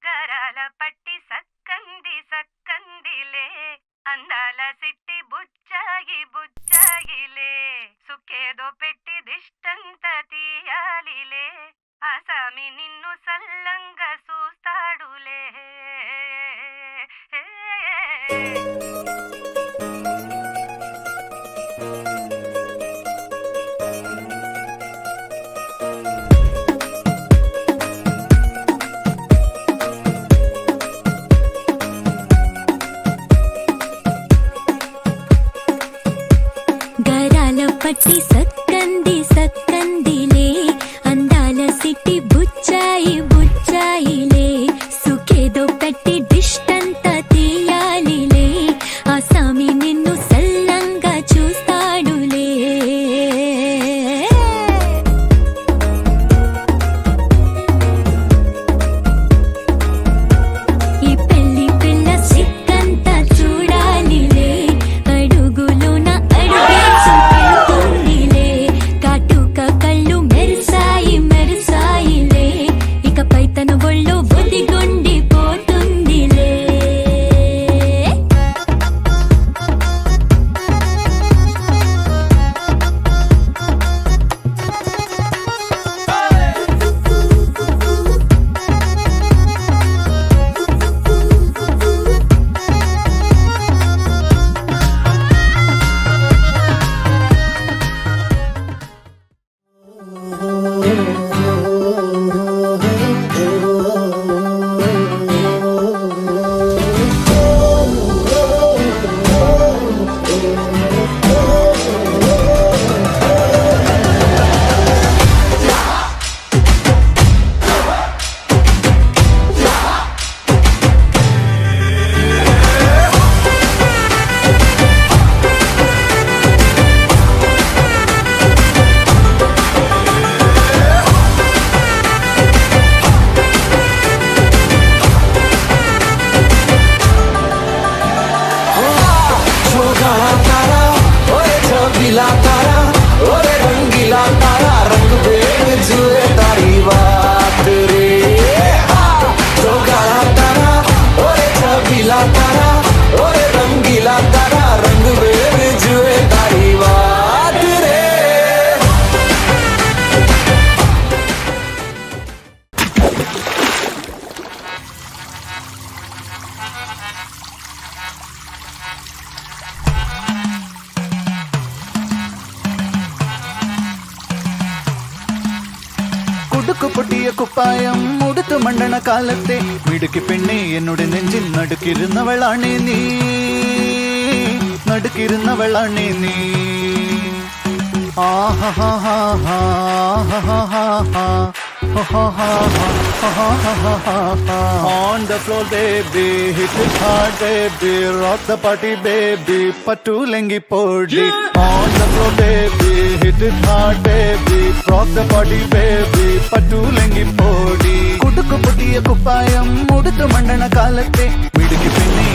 గరాల పట్టి సక్కంది సక్కందిలే అందాల సిట్టి బుచ్చాయి బుచ్చాయిలే సుఖేదో పెట్టి దిష్టంత తీయాలిలే ఆసామి నిన్ను సల్లంగా చూస్తాడులే. గరాల పట్టి సక్కంది సక్కందిలే అందాల సిట్టి బుచ్చాయి బుచ్చాయిలే సుఖేదో పెట్టి దిష్టంత తీయాలిలే ఆసామి నిన్ను సల్లంగా చూస్తాడులే. ఈ పెళ్లి పిల్ల సిక్కంతా చూడాలిలే అడుగులోన అడుగేసుకెళ్తుందిలే కాటుక కళ్ళు మెరిసాయి మెరిసాయిలే ఇకపై తన ఒళ్ళు బుద్ధిగుండిపోతుందిలే. रंगीला तारा ओरे रंगीला तारा रंग बेर जुए तारी बात रे जो काला तारा ओरे छबीला तारा ओरे रंगीला तारा रंग बेर जुए तारी बात रे. കുടുക്കു പൊട്ടിയ കുപ്പായം ഉടുത്തു മണ്ണണ കാലത്തെ മിടുക്കി പെണ്ണെ എന്നോട് നെഞ്ചിൽ നടുക്കിരുന്നവളാണേ നീ നടുക്കിരുന്നവളാണേ നീ. On the floor baby, hit it hard baby, rock the party baby, pattu lengi podi. On the floor baby, hit it hard baby, rock the party baby, pattu lengi podi. కుడుకు పొట్టియ కుప్పాయం ఉడుతు Mandana కాలത്തെ మిడికి పెన్ని